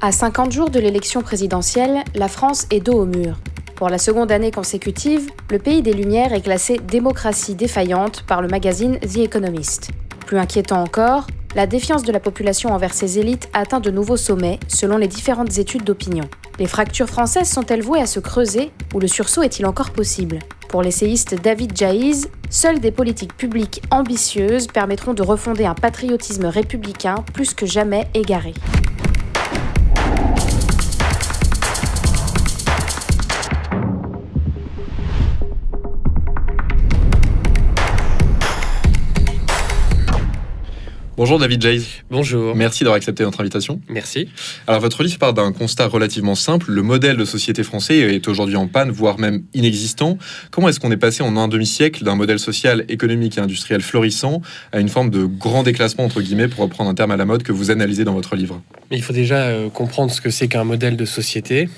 À 50 jours de l'élection présidentielle, la France est dos au mur. Pour la seconde année consécutive, le pays des Lumières est classé démocratie défaillante par le magazine The Economist. Plus inquiétant encore, la défiance de la population envers ses élites atteint de nouveaux sommets selon les différentes études d'opinion. Les fractures françaises sont-elles vouées à se creuser ou le sursaut est-il encore possible ? Pour l'essayiste David Jaiz, seules des politiques publiques ambitieuses permettront de refonder un patriotisme républicain plus que jamais égaré. Bonjour David Jaiz. Bonjour. Merci d'avoir accepté notre invitation. Merci. Alors votre livre part d'un constat relativement simple, le modèle de société français est aujourd'hui en panne, voire même inexistant. Comment est-ce qu'on est passé en un demi-siècle d'un modèle social, économique et industriel florissant à une forme de grand déclassement entre guillemets, pour reprendre un terme à la mode que vous analysez dans votre livre ? Mais il faut déjà comprendre ce que c'est qu'un modèle de société.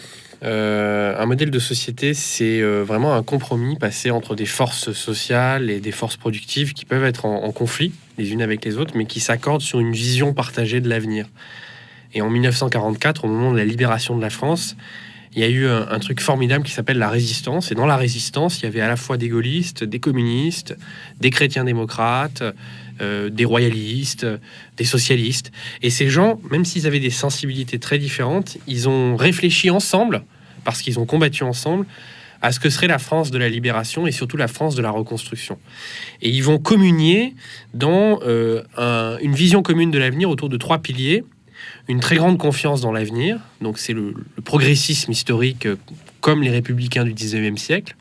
Un modèle de société, c'est vraiment un compromis passé entre des forces sociales et des forces productives qui peuvent être en conflit les unes avec les autres, mais qui s'accordent sur une vision partagée de l'avenir. Et en 1944, au moment de la libération de la France, il y a eu un truc formidable qui s'appelle la résistance. Et dans la résistance, il y avait à la fois des gaullistes, des communistes, des chrétiens démocrates, des royalistes, des socialistes. Et ces gens, même s'ils avaient des sensibilités très différentes, ils ont réfléchi ensemble, parce qu'ils ont combattu ensemble, à ce que serait la France de la libération et surtout la France de la reconstruction. Et ils vont communier dans une vision commune de l'avenir autour de 3 piliers. Une très grande confiance dans l'avenir, donc c'est le progressisme historique comme les républicains du 19e siècle.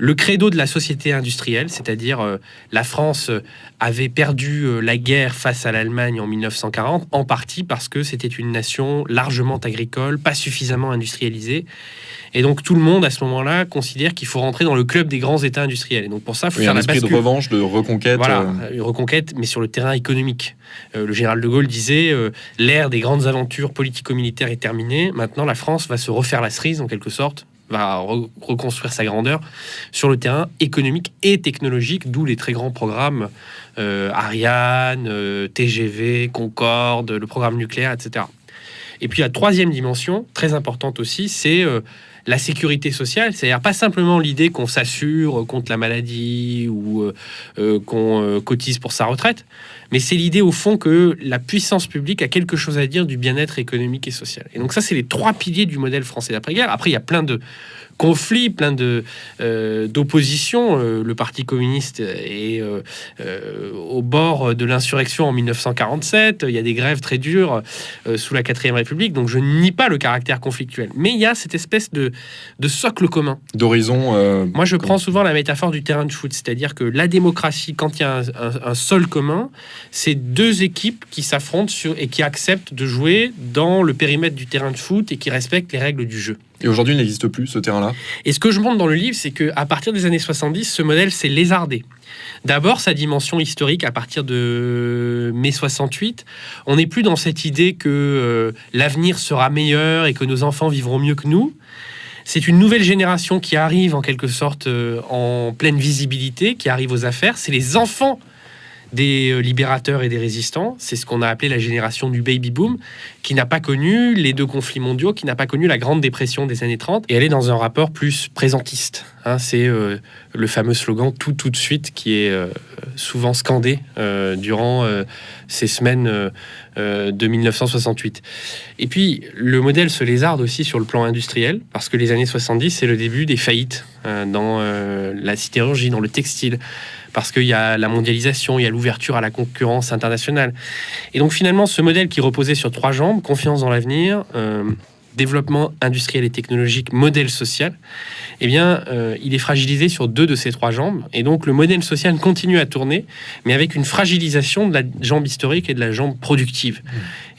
Le credo de la société industrielle, c'est-à-dire la France avait perdu la guerre face à l'Allemagne en 1940, en partie parce que c'était une nation largement agricole, pas suffisamment industrialisée. Et donc tout le monde à ce moment-là considère qu'il faut rentrer dans le club des grands États industriels. Et donc pour ça, il faut faire la bascule. Un esprit de revanche, de reconquête. Voilà, une reconquête, mais sur le terrain économique. Le général de Gaulle disait l'ère des grandes aventures politico-militaires est terminée. Maintenant, la France va se refaire la cerise en quelque sorte, va reconstruire sa grandeur sur le terrain économique et technologique, d'où les très grands programmes Ariane, TGV, Concorde, le programme nucléaire, etc. Et puis la troisième dimension, très importante aussi, c'est la sécurité sociale, c'est-à-dire pas simplement l'idée qu'on s'assure contre la maladie ou qu'on cotise pour sa retraite, mais c'est l'idée au fond que la puissance publique a quelque chose à dire du bien-être économique et social. Et donc ça, c'est les 3 piliers du modèle français d'après-guerre. Après, il y a plein de conflits, plein d'oppositions. Le Parti communiste est au bord de l'insurrection en 1947. Il y a des grèves très dures sous la 4e République. Donc je nie pas le caractère conflictuel. Mais il y a cette espèce de socle commun. D'horizon. Moi, je prends souvent la métaphore du terrain de foot. C'est-à-dire que la démocratie, quand il y a un sol commun, c'est 2 équipes qui s'affrontent et qui acceptent de jouer dans le périmètre du terrain de foot et qui respectent les règles du jeu. Et aujourd'hui, il n'existe plus ce terrain-là. Et ce que je montre dans le livre, c'est qu'à partir des années 70, ce modèle s'est lézardé. D'abord, sa dimension historique, à partir de mai 68, on n'est plus dans cette idée que l'avenir sera meilleur et que nos enfants vivront mieux que nous. C'est une nouvelle génération qui arrive en quelque sorte en pleine visibilité, qui arrive aux affaires. C'est les enfants des libérateurs et des résistants. C'est ce qu'on a appelé la génération du baby-boom, qui n'a pas connu les 2 conflits mondiaux, qui n'a pas connu la Grande Dépression des années 30. Et elle est dans un rapport plus présentiste. C'est le fameux slogan « tout de suite » qui est souvent scandé durant ces semaines de 1968. Et puis, le modèle se lézarde aussi sur le plan industriel, parce que les années 70, c'est le début des faillites dans la sidérurgie, dans le textile, parce qu'il y a la mondialisation, il y a l'ouverture à la concurrence internationale. Et donc finalement, ce modèle qui reposait sur 3 jambes, confiance dans l'avenir, développement industriel et technologique, modèle social, eh bien, il est fragilisé sur 2 de ces 3 jambes. Et donc, le modèle social continue à tourner, mais avec une fragilisation de la jambe historique et de la jambe productive.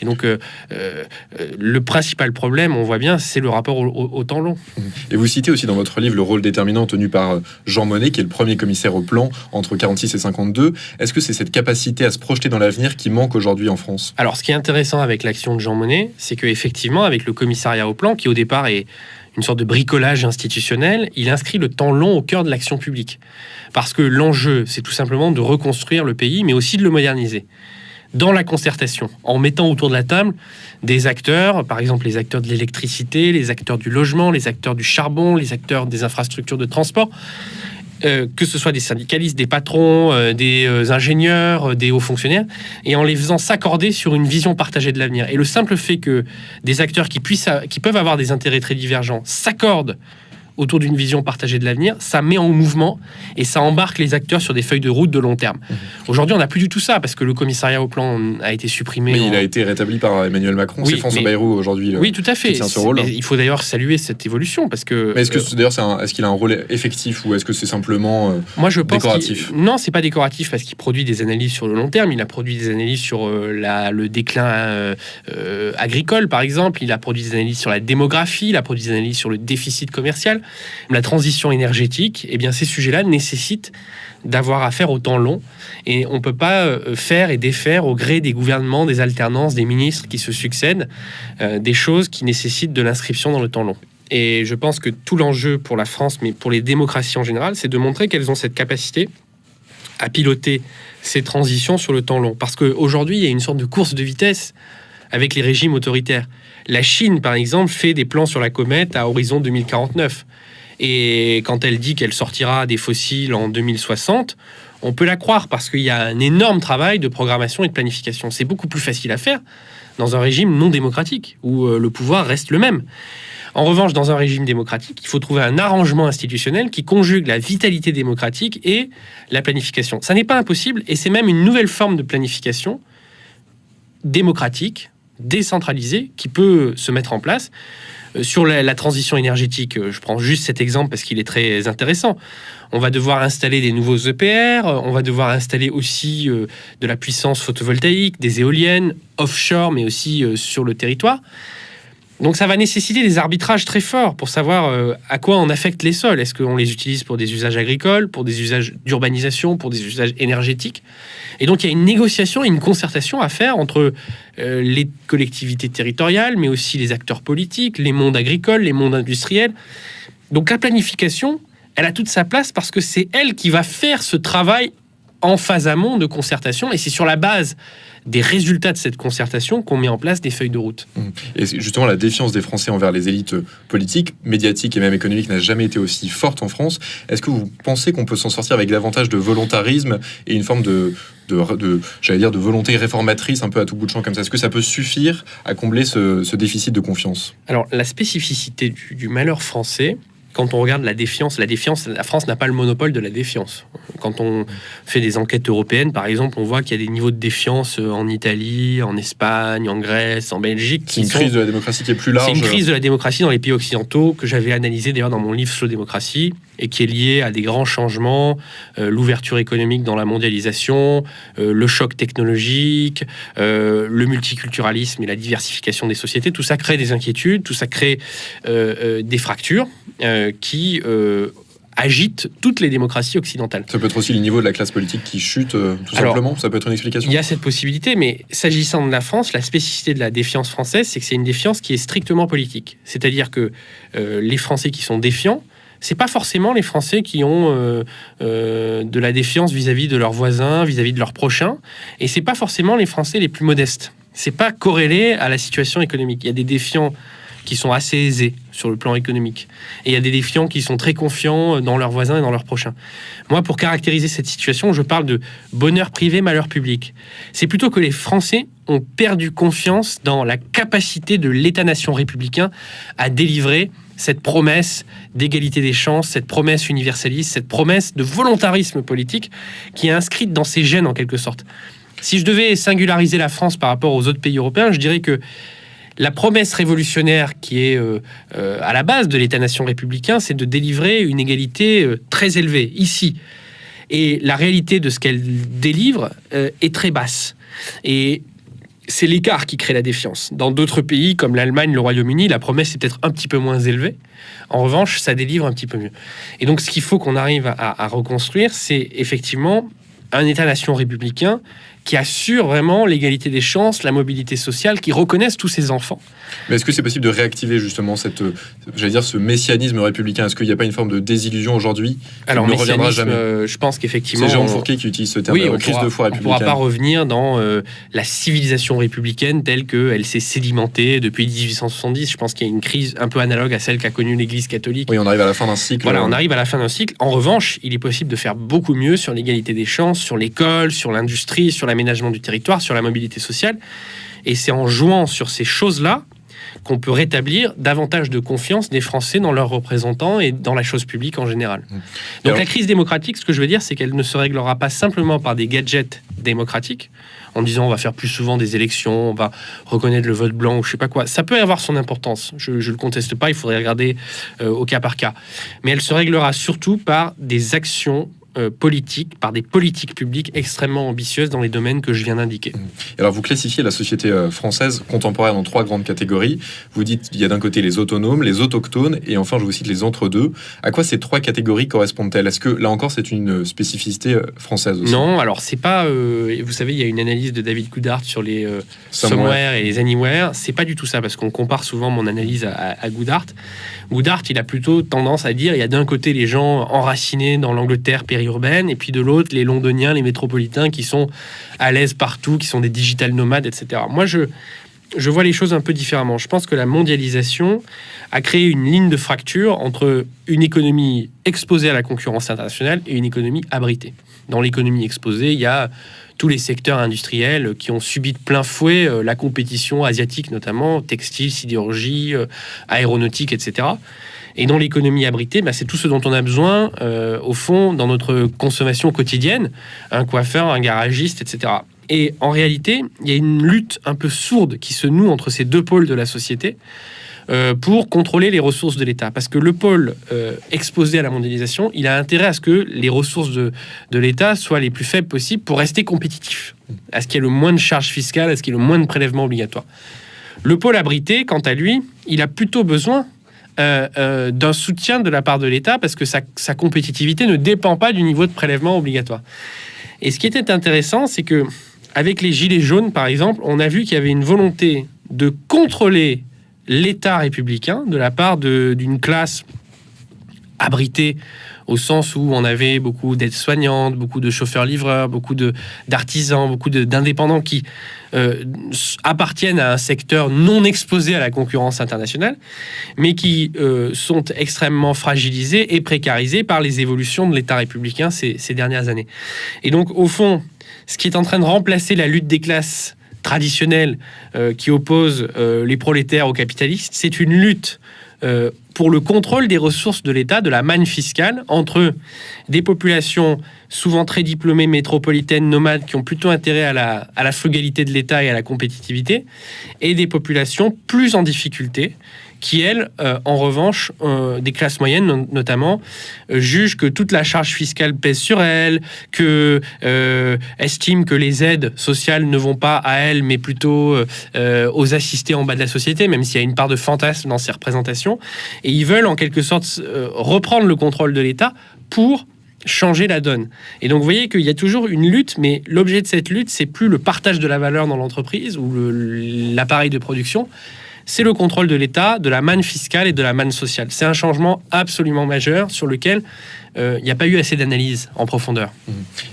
Et donc, le principal problème, on voit bien, c'est le rapport au temps long. Et vous citez aussi dans votre livre le rôle déterminant tenu par Jean Monnet, qui est le premier commissaire au plan entre 46 et 52. Est-ce que c'est cette capacité à se projeter dans l'avenir qui manque aujourd'hui en France ? Alors, ce qui est intéressant avec l'action de Jean Monnet, c'est qu'effectivement, avec le commissariat au plan, qui au départ est une sorte de bricolage institutionnel, il inscrit le temps long au cœur de l'action publique. Parce que l'enjeu, c'est tout simplement de reconstruire le pays, mais aussi de le moderniser. dans la concertation, en mettant autour de la table des acteurs, par exemple les acteurs de l'électricité, les acteurs du logement, les acteurs du charbon, les acteurs des infrastructures de transport, que ce soit des syndicalistes, des patrons, des ingénieurs, des hauts fonctionnaires, et en les faisant s'accorder sur une vision partagée de l'avenir. Et le simple fait que des acteurs qui peuvent avoir des intérêts très divergents s'accordent autour d'une vision partagée de l'avenir, ça met en mouvement et ça embarque les acteurs sur des feuilles de route de long terme. Aujourd'hui, on n'a plus du tout ça parce que le commissariat au plan a été supprimé. Mais il a été rétabli par Emmanuel Macron. Oui, c'est François Bayrou aujourd'hui. Oui, tout à fait. Qui tient ce rôle. Il faut d'ailleurs saluer cette évolution parce que. Mais est-ce qu'il a un rôle effectif ou est-ce que c'est simplement moi, je pense décoratif? Non, c'est pas décoratif parce qu'il produit des analyses sur le long terme. Il a produit des analyses sur le déclin agricole, par exemple. Il a produit des analyses sur la démographie. Il a produit des analyses sur le déficit commercial, la transition énergétique. Eh bien, ces sujets-là nécessitent d'avoir affaire au temps long et on ne peut pas faire et défaire au gré des gouvernements, des alternances, des ministres qui se succèdent, des choses qui nécessitent de l'inscription dans le temps long. Et je pense que tout l'enjeu pour la France, mais pour les démocraties en général, c'est de montrer qu'elles ont cette capacité à piloter ces transitions sur le temps long. Parce qu'aujourd'hui, il y a une sorte de course de vitesse avec les régimes autoritaires. La Chine, par exemple, fait des plans sur la comète à horizon 2049. Et quand elle dit qu'elle sortira des fossiles en 2060, on peut la croire parce qu'il y a un énorme travail de programmation et de planification. C'est beaucoup plus facile à faire dans un régime non démocratique où le pouvoir reste le même. En revanche, dans un régime démocratique, il faut trouver un arrangement institutionnel qui conjugue la vitalité démocratique et la planification. Ça n'est pas impossible et c'est même une nouvelle forme de planification démocratique, décentralisée, qui peut se mettre en place. Sur la transition énergétique, je prends juste cet exemple parce qu'il est très intéressant. On va devoir installer des nouveaux EPR, on va devoir installer aussi de la puissance photovoltaïque, des éoliennes, offshore, mais aussi sur le territoire. Donc ça va nécessiter des arbitrages très forts pour savoir à quoi on affecte les sols. Est-ce qu'on les utilise pour des usages agricoles, pour des usages d'urbanisation, pour des usages énergétiques? Et donc il y a une négociation et une concertation à faire entre les collectivités territoriales, mais aussi les acteurs politiques, les mondes agricoles, les mondes industriels. Donc la planification, elle a toute sa place parce que c'est elle qui va faire ce travail en phase amont de concertation et c'est sur la base des résultats de cette concertation qu'on met en place des feuilles de route. Et justement, la défiance des Français envers les élites politiques, médiatiques et même économiques n'a jamais été aussi forte en France. Est-ce que vous pensez qu'on peut s'en sortir avec davantage de volontarisme et une forme de volonté réformatrice un peu à tout bout de champ comme ça? Est-ce que ça peut suffire à combler ce déficit de confiance? Alors, la spécificité du malheur français, quand on regarde la défiance, la France n'a pas le monopole de la défiance. Quand on fait des enquêtes européennes, par exemple, on voit qu'il y a des niveaux de défiance en Italie, en Espagne, en Grèce, en Belgique. C'est une crise de la démocratie qui est plus large. C'est une crise de la démocratie dans les pays occidentaux que j'avais analysé d'ailleurs dans mon livre Slow Démocratie et qui est liée à des grands changements, l'ouverture économique dans la mondialisation, le choc technologique, le multiculturalisme et la diversification des sociétés. Tout ça crée des inquiétudes, tout ça crée des fractures qui agite toutes les démocraties occidentales. Ça peut être aussi le niveau de la classe politique qui chute, tout simplement. Ça peut être une explication. Il y a cette possibilité, mais s'agissant de la France, la spécificité de la défiance française, c'est que c'est une défiance qui est strictement politique. C'est-à-dire que les Français qui sont défiants, c'est pas forcément les Français qui ont de la défiance vis-à-vis de leurs voisins, vis-à-vis de leurs prochains, et c'est pas forcément les Français les plus modestes. C'est pas corrélé à la situation économique. Il y a des défiants qui sont assez aisés sur le plan économique. Et il y a des défiants qui sont très confiants dans leurs voisins et dans leurs prochains. Moi, pour caractériser cette situation, je parle de bonheur privé, malheur public. C'est plutôt que les Français ont perdu confiance dans la capacité de l'État-nation républicain à délivrer cette promesse d'égalité des chances, cette promesse universaliste, cette promesse de volontarisme politique qui est inscrite dans ses gènes en quelque sorte. Si je devais singulariser la France par rapport aux autres pays européens, je dirais que la promesse révolutionnaire qui est à la base de l'État-nation républicain, c'est de délivrer une égalité très élevée, ici. Et la réalité de ce qu'elle délivre est très basse. Et c'est l'écart qui crée la défiance. Dans d'autres pays, comme l'Allemagne, le Royaume-Uni, la promesse est peut-être un petit peu moins élevée. En revanche, ça délivre un petit peu mieux. Et donc, ce qu'il faut qu'on arrive à reconstruire, c'est effectivement un État-nation républicain qui assurent vraiment l'égalité des chances, la mobilité sociale, qui reconnaissent tous ces enfants. Mais est-ce que c'est possible de réactiver justement ce messianisme républicain? Est-ce qu'il n'y a pas une forme de désillusion aujourd'hui qui ne reviendra jamais? Je pense qu'effectivement... C'est Jérôme Fourquet qui utilise ce terme, crise de foi républicaine. On ne pourra pas revenir dans la civilisation républicaine telle qu'elle s'est sédimentée depuis 1870. Je pense qu'il y a une crise un peu analogue à celle qu'a connue l'Église catholique. Oui, on arrive à la fin d'un cycle. Voilà, on arrive à la fin d'un cycle. En revanche, il est possible de faire beaucoup mieux sur l'égalité des chances, sur l'école, sur l'industrie, sur l'aménagement du territoire, sur la mobilité sociale. Et c'est en jouant sur ces choses-là qu'on peut rétablir davantage de confiance des Français dans leurs représentants et dans la chose publique en général. Donc la crise démocratique, ce que je veux dire, c'est qu'elle ne se réglera pas simplement par des gadgets démocratiques, en disant on va faire plus souvent des élections, on va reconnaître le vote blanc ou je sais pas quoi. Ça peut avoir son importance, je le conteste pas, il faudrait regarder au cas par cas. Mais elle se réglera surtout par des actions politiques, par des politiques publiques extrêmement ambitieuses dans les domaines que je viens d'indiquer. Alors vous classifiez la société française contemporaine en 3 grandes catégories. Vous dites qu'il y a d'un côté les autonomes, les autochtones et enfin je vous cite les entre-deux. À quoi ces 3 catégories correspondent-elles? Est-ce que là encore c'est une spécificité française aussi? Non, alors c'est pas... vous savez, il y a une analyse de David Goodhart sur les somewhere et les anywhere. C'est pas du tout ça parce qu'on compare souvent mon analyse à Goodhart. Goodhart, il a plutôt tendance à dire il y a d'un côté les gens enracinés dans l'Angleterre périurbaine et puis de l'autre les londoniens, les métropolitains qui sont à l'aise partout, qui sont des digital nomades, etc. Moi, je vois les choses un peu différemment. Je pense que la mondialisation a créé une ligne de fracture entre une économie exposée à la concurrence internationale et une économie abritée. Dans l'économie exposée, il y a tous les secteurs industriels qui ont subi de plein fouet la compétition asiatique, notamment textile, sidérurgie, aéronautique, etc. Et dans l'économie abritée, c'est tout ce dont on a besoin, au fond, dans notre consommation quotidienne, un coiffeur, un garagiste, etc. Et en réalité, il y a une lutte un peu sourde qui se noue entre ces 2 pôles de la société pour contrôler les ressources de l'État. Parce que le pôle exposé à la mondialisation, il a intérêt à ce que les ressources de l'État soient les plus faibles possibles pour rester compétitif, à ce qu'il y ait le moins de charges fiscales, à ce qu'il y ait le moins de prélèvements obligatoires. Le pôle abrité, quant à lui, il a plutôt besoin d'un soutien de la part de l'État parce que sa compétitivité ne dépend pas du niveau de prélèvement obligatoire. Et ce qui était intéressant, c'est que avec les Gilets jaunes, par exemple, on a vu qu'il y avait une volonté de contrôler l'État républicain de la part d'une classe abritée au sens où on avait beaucoup d'aides-soignantes, beaucoup de chauffeurs-livreurs, beaucoup d'artisans, beaucoup d'indépendants qui appartiennent à un secteur non exposé à la concurrence internationale, mais qui sont extrêmement fragilisés et précarisés par les évolutions de l'État républicain ces dernières années. Et donc, au fond, ce qui est en train de remplacer la lutte des classes traditionnelle qui oppose les prolétaires aux capitalistes, c'est une lutte pour le contrôle des ressources de l'État, de la manne fiscale, entre des populations souvent très diplômées, métropolitaines, nomades, qui ont plutôt intérêt à la frugalité de l'État et à la compétitivité, et des populations plus en difficulté, qui, elles, en revanche, des classes moyennes notamment, jugent que toute la charge fiscale pèse sur elles, estiment que les aides sociales ne vont pas à elles, mais plutôt aux assistés en bas de la société, même s'il y a une part de fantasme dans ces représentations. Et ils veulent, en quelque sorte, reprendre le contrôle de l'État pour changer la donne. Et donc, vous voyez qu'il y a toujours une lutte, mais l'objet de cette lutte, c'est plus le partage de la valeur dans l'entreprise ou l'appareil de production, c'est le contrôle de l'État, de la manne fiscale et de la manne sociale. C'est un changement absolument majeur sur lequel il n'y a pas eu assez d'analyse en profondeur.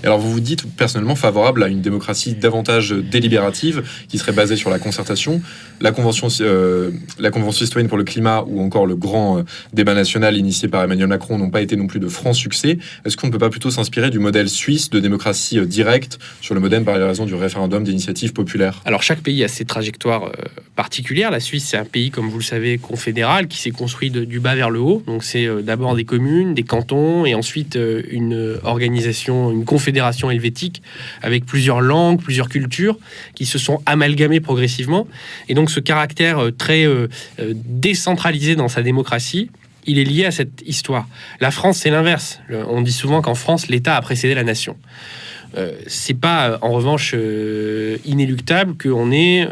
Alors vous vous dites personnellement favorable à une démocratie davantage délibérative qui serait basée sur la concertation. La Convention citoyenne pour le climat ou encore le grand débat national initié par Emmanuel Macron n'ont pas été non plus de francs succès. Est-ce qu'on ne peut pas plutôt s'inspirer du modèle suisse de démocratie directe sur le modèle par raison du référendum d'initiative populaire? Alors chaque pays a ses trajectoires particulières. La Suisse, c'est un pays, comme vous le savez, confédéral qui s'est construit du bas vers le haut. Donc c'est d'abord des communes, des cantons et ensuite une organisation, une confédération helvétique avec plusieurs langues, plusieurs cultures qui se sont amalgamées progressivement. Et donc ce caractère très décentralisé dans sa démocratie, il est lié à cette histoire. La France, c'est l'inverse. On dit souvent qu'en France, l'État a précédé la nation. C'est pas, en revanche, inéluctable qu'on ait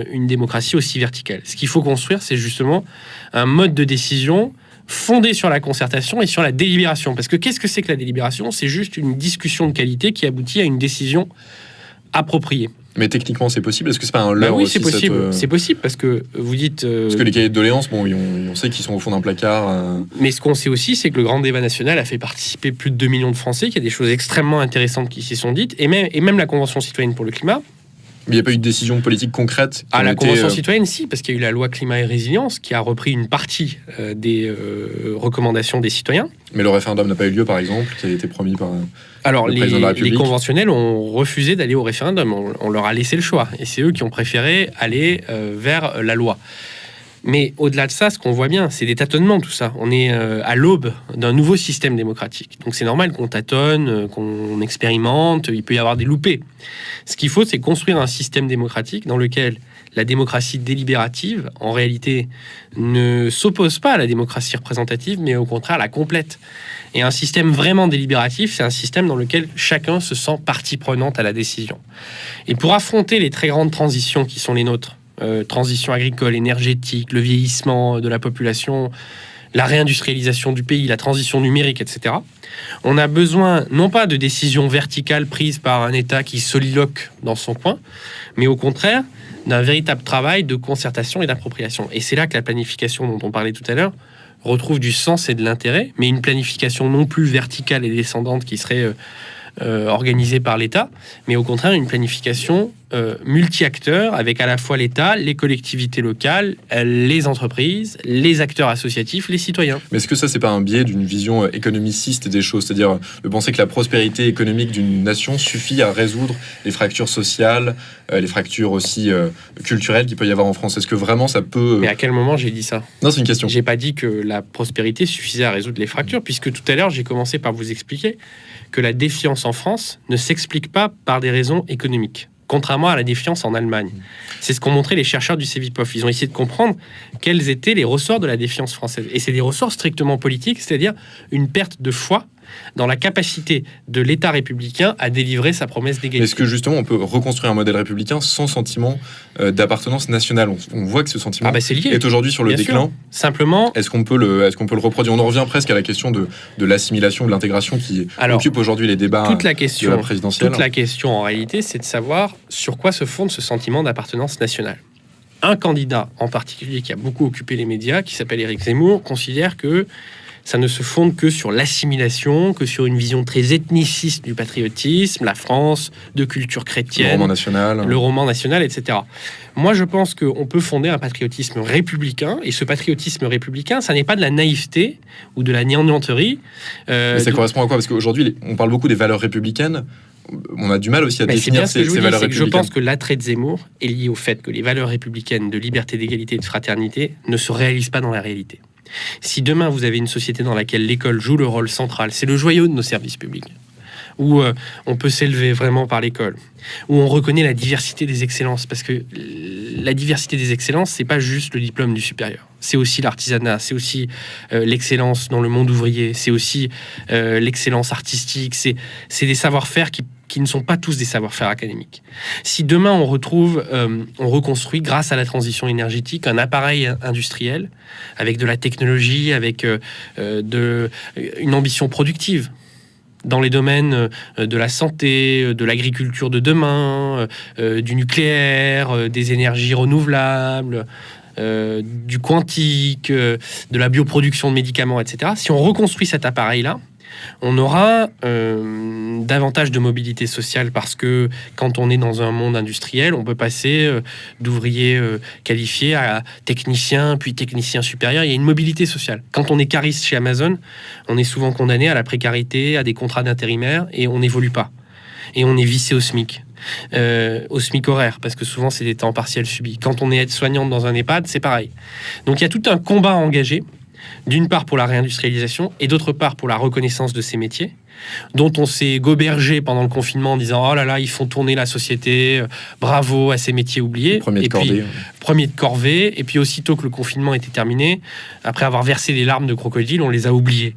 une démocratie aussi verticale. Ce qu'il faut construire, c'est justement un mode de décision fondé sur la concertation et sur la délibération. Parce que qu'est-ce que c'est que la délibération? C'est juste une discussion de qualité qui aboutit à une décision appropriée. Mais techniquement, c'est possible. Est-ce que c'est pas un leurre Oui, aussi, c'est possible. cette... C'est possible parce que vous dites. Parce que les cahiers de doléances, bon, on sait qu'ils sont au fond d'un placard. Mais ce qu'on sait aussi, c'est que le grand débat national a fait participer plus de 2 millions de Français, qu'il y a des choses extrêmement intéressantes qui s'y sont dites, et même la Convention citoyenne pour le climat. Mais il n'y a pas eu de décision politique concrète. La Convention citoyenne, si, parce qu'il y a eu la loi climat et résilience qui a repris une partie des recommandations des citoyens. Mais le référendum n'a pas eu lieu, par exemple, qui a été promis par Alors, le président de la République. Les conventionnels ont refusé d'aller au référendum. On leur a laissé le choix. Et c'est eux qui ont préféré aller vers la loi. Mais au-delà de ça, ce qu'on voit bien, c'est des tâtonnements, tout ça. On est à l'aube d'un nouveau système démocratique. Donc c'est normal qu'on tâtonne, qu'on expérimente, il peut y avoir des loupés. Ce qu'il faut, c'est construire un système démocratique dans lequel la démocratie délibérative, en réalité, ne s'oppose pas à la démocratie représentative, mais au contraire la complète. Et un système vraiment délibératif, c'est un système dans lequel chacun se sent partie prenante à la décision. Et pour affronter les très grandes transitions qui sont les nôtres, transition agricole, énergétique, le vieillissement de la population, la réindustrialisation du pays, la transition numérique, etc. On a besoin non pas de décisions verticales prises par un État qui soliloque dans son coin, mais au contraire d'un véritable travail de concertation et d'appropriation. Et c'est là que la planification dont on parlait tout à l'heure retrouve du sens et de l'intérêt, mais une planification non plus verticale et descendante qui serait organisée par l'État, mais au contraire une planification multi-acteurs avec à la fois l'État, les collectivités locales, les entreprises, les acteurs associatifs, les citoyens. Mais est-ce que ça, c'est pas un biais d'une vision économiciste des choses, c'est-à-dire de penser que la prospérité économique d'une nation suffit à résoudre les fractures sociales, les fractures aussi culturelles qu'il peut y avoir en France? Est-ce que vraiment ça peut... Mais à quel moment j'ai dit ça? Non, c'est une question. J'ai pas dit que la prospérité suffisait à résoudre les fractures, puisque tout à l'heure j'ai commencé par vous expliquer que la défiance en France ne s'explique pas par des raisons économiques, contrairement à la défiance en Allemagne. C'est ce qu'ont montré les chercheurs du CEVIPOF. Ils ont essayé de comprendre quels étaient les ressorts de la défiance française. Et c'est des ressorts strictement politiques, c'est-à-dire une perte de foi dans la capacité de l'État républicain à délivrer sa promesse d'égalité. Est-ce que justement on peut reconstruire un modèle républicain sans sentiment d'appartenance nationale? On voit que ce sentiment est aujourd'hui sur le Bien déclin. Sûr. Simplement, est-ce qu'on peut le reproduire? On en revient presque à la question de l'assimilation, de l'intégration qui occupe aujourd'hui les débats de la présidentielle. Toute la question en réalité, c'est de savoir sur quoi se fonde ce sentiment d'appartenance nationale. Un candidat en particulier qui a beaucoup occupé les médias, qui s'appelle Éric Zemmour, considère que ça ne se fonde que sur l'assimilation, que sur une vision très ethniciste du patriotisme, la France, de culture chrétienne, le roman national, etc. Moi, je pense qu'on peut fonder un patriotisme républicain, et ce patriotisme républicain, ça n'est pas de la naïveté ou de la nianterie. Mais ça correspond à quoi? Parce qu'aujourd'hui, on parle beaucoup des valeurs républicaines. On a du mal aussi à définir ces valeurs républicaines. Je pense que l'attrait de Zemmour est lié au fait que les valeurs républicaines de liberté, d'égalité et de fraternité ne se réalisent pas dans la réalité. Si demain vous avez une société dans laquelle l'école joue le rôle central, c'est le joyau de nos services publics, où on peut s'élever vraiment par l'école, où on reconnaît la diversité des excellences, parce que la diversité des excellences, c'est pas juste le diplôme du supérieur, c'est aussi l'artisanat, c'est aussi l'excellence dans le monde ouvrier, c'est aussi l'excellence artistique, c'est des savoir-faire qui ne sont pas tous des savoir-faire académiques. Si demain on reconstruit grâce à la transition énergétique un appareil industriel avec de la technologie, avec une ambition productive dans les domaines de la santé, de l'agriculture de demain, du nucléaire, des énergies renouvelables, du quantique, de la bioproduction de médicaments, etc. Si on reconstruit cet appareil-là, on aura davantage de mobilité sociale, parce que quand on est dans un monde industriel, on peut passer d'ouvrier qualifié à technicien, puis technicien supérieur. Il y a une mobilité sociale. Quand on est cariste chez Amazon, on est souvent condamné à la précarité, à des contrats d'intérimaire, et on n'évolue pas. Et on est vissé au SMIC horaire, parce que souvent c'est des temps partiels subis. Quand on est aide-soignante dans un EHPAD, c'est pareil. Donc il y a tout un combat engagé, d'une part pour la réindustrialisation et d'autre part pour la reconnaissance de ces métiers, dont on s'est gobergé pendant le confinement en disant « Oh là là, ils font tourner la société, bravo à ces métiers oubliés ». Premier de corvée. Et puis aussitôt que le confinement était terminé, après avoir versé des larmes de crocodile, on les a oubliés.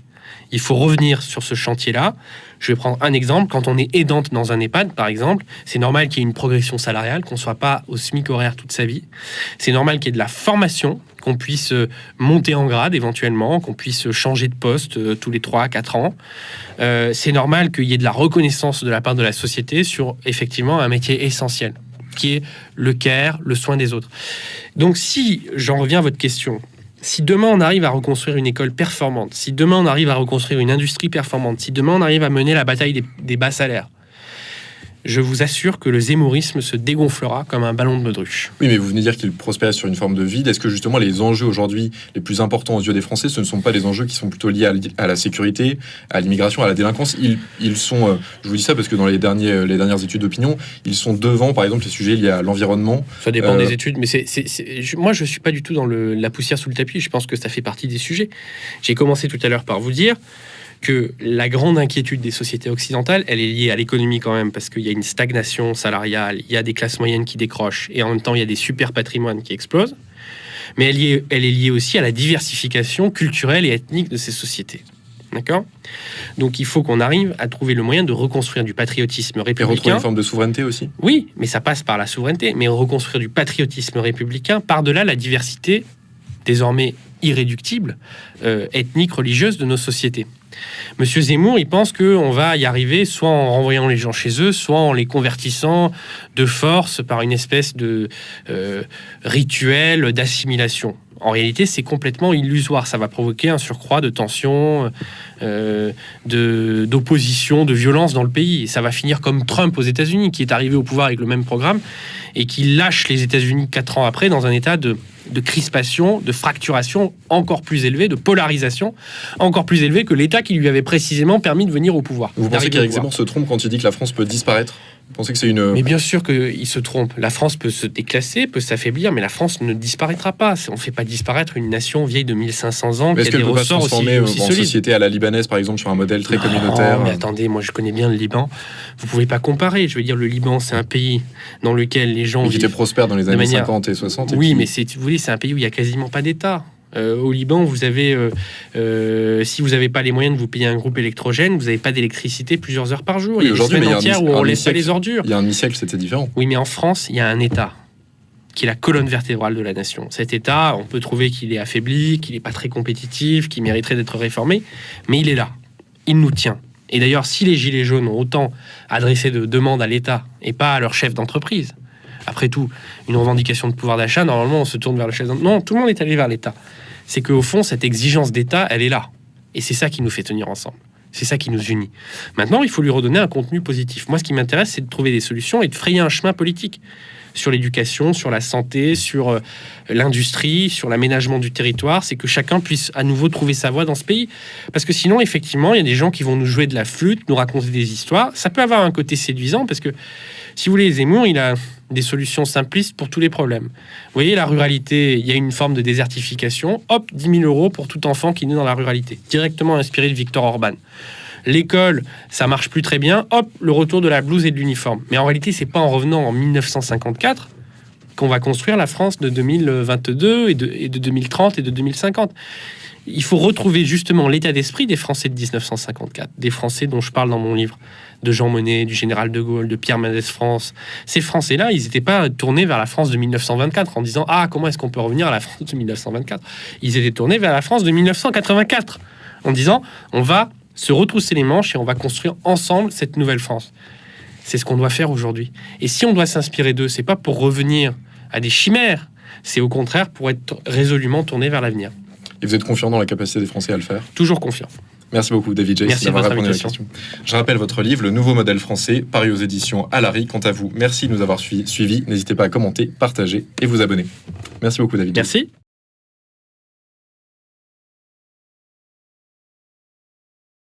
Il faut revenir sur ce chantier-là. Je vais prendre un exemple. Quand on est aidante dans un EHPAD, par exemple, c'est normal qu'il y ait une progression salariale, qu'on ne soit pas au SMIC horaire toute sa vie. C'est normal qu'il y ait de la formation, qu'on puisse monter en grade éventuellement, qu'on puisse changer de poste tous les 3 à 4 ans. C'est normal qu'il y ait de la reconnaissance de la part de la société sur effectivement un métier essentiel, qui est le care, le soin des autres. Donc si, j'en reviens à votre question, si demain on arrive à reconstruire une école performante, si demain on arrive à reconstruire une industrie performante, si demain on arrive à mener la bataille des bas salaires, je vous assure que le zémourisme se dégonflera comme un ballon de baudruche. Oui, mais vous venez dire qu'il prospère sur une forme de vide. Est-ce que justement les enjeux aujourd'hui les plus importants aux yeux des Français, ce ne sont pas les enjeux qui sont plutôt liés à la sécurité, à l'immigration, à la délinquance? Ils sont, je vous dis ça parce que dans les dernières études d'opinion, ils sont devant, par exemple, les sujets liés à l'environnement. Ça dépend des études, mais moi je ne suis pas du tout dans la poussière sous le tapis. Je pense que ça fait partie des sujets. J'ai commencé tout à l'heure par vous dire que la grande inquiétude des sociétés occidentales, elle est liée à l'économie quand même, parce qu'il y a une stagnation salariale, il y a des classes moyennes qui décrochent, et en même temps, il y a des super patrimoines qui explosent. Mais elle est liée aussi à la diversification culturelle et ethnique de ces sociétés. D'accord ? Donc il faut qu'on arrive à trouver le moyen de reconstruire du patriotisme républicain. Et retrouver une forme de souveraineté aussi ? Oui, mais ça passe par la souveraineté, mais reconstruire du patriotisme républicain par-delà la diversité, désormais irréductible, ethnique, religieuse de nos sociétés. Monsieur Zemmour, il pense qu'on va y arriver soit en renvoyant les gens chez eux, soit en les convertissant de force par une espèce de rituel d'assimilation. En réalité, c'est complètement illusoire. Ça va provoquer un surcroît de tension, d'opposition, de violence dans le pays. Et ça va finir comme Trump aux États-Unis, qui est arrivé au pouvoir avec le même programme et qui lâche les États-Unis 4 ans après dans un état de crispation, de fracturation encore plus élevée, de polarisation encore plus élevée que l'État qui lui avait précisément permis de venir au pouvoir. Vous pensez qu'Éric Zemmour se trompe quand il dit que la France peut disparaître ? Vous pensez que c'est une... Mais bien sûr qu'il se trompe. La France peut se déclasser, peut s'affaiblir, mais la France ne disparaîtra pas. On ne fait pas disparaître une nation vieille de 1500 ans qui a des ressorts aussi solides. Est-ce qu'elle peut pas se transformer en société à la libanaise, par exemple, sur un modèle très communautaire ? Mais attendez, moi je connais bien le Liban. Vous ne pouvez pas comparer. Je veux dire, le Liban, c'est un pays dans lequel les gens... qui était prospère dans les années 50 et 60. Oui, mais vous voulez, c'est un pays où il n'y a quasiment pas d'État. Au Liban, vous avez, si vous n'avez pas les moyens de vous payer un groupe électrogène, vous n'avez pas d'électricité plusieurs heures par jour. Oui, il y a des semaines entières où on laisse pas les ordures. Il y a un demi-siècle, c'était différent. Oui, mais en France, il y a un État qui est la colonne vertébrale de la nation. Cet État, on peut trouver qu'il est affaibli, qu'il n'est pas très compétitif, qu'il mériterait d'être réformé, mais il est là. Il nous tient. Et d'ailleurs, si les Gilets jaunes ont autant adressé de demandes à l'État et pas à leur chef d'entreprise, après tout, une revendication de pouvoir d'achat, normalement, on se tourne vers le chef d'entreprise. Non, tout le monde est allé vers l'État. C'est qu'au fond, cette exigence d'État, elle est là. Et c'est ça qui nous fait tenir ensemble. C'est ça qui nous unit. Maintenant, il faut lui redonner un contenu positif. Moi, ce qui m'intéresse, c'est de trouver des solutions et de frayer un chemin politique sur l'éducation, sur la santé, sur l'industrie, sur l'aménagement du territoire. C'est que chacun puisse à nouveau trouver sa voie dans ce pays. Parce que sinon, effectivement, il y a des gens qui vont nous jouer de la flûte, nous raconter des histoires. Ça peut avoir un côté séduisant parce que, si vous voulez, Zemmour, il a des solutions simplistes pour tous les problèmes. Vous voyez, la ruralité, il y a une forme de désertification. Hop, 10 000 euros pour tout enfant qui naît dans la ruralité. Directement inspiré de Viktor Orban. L'école, ça marche plus très bien. Hop, le retour de la blouse et de l'uniforme. Mais en réalité, c'est pas en revenant en 1954 qu'on va construire la France de 2022 et de 2030 et de 2050. Il faut retrouver justement l'état d'esprit des Français de 1954, des Français dont je parle dans mon livre, de Jean Monnet, du général de Gaulle, de Pierre Mendès France. Ces Français-là, ils n'étaient pas tournés vers la France de 1924 en disant « Ah, comment est-ce qu'on peut revenir à la France de 1924 ?» Ils étaient tournés vers la France de 1984 en disant « On va se retrousser les manches et on va construire ensemble cette nouvelle France. » C'est ce qu'on doit faire aujourd'hui. Et si on doit s'inspirer d'eux, c'est pas pour revenir à des chimères, c'est au contraire pour être résolument tourné vers l'avenir. Et vous êtes confiant dans la capacité des Français à le faire ? Toujours confiant. Merci beaucoup, David Jace, merci d'avoir de votre répondu à la question. Je rappelle votre livre, Le Nouveau Modèle Français, paru aux éditions Alary. Quant à vous, merci de nous avoir suivis. N'hésitez pas à commenter, partager et vous abonner. Merci beaucoup, David Jace. Merci.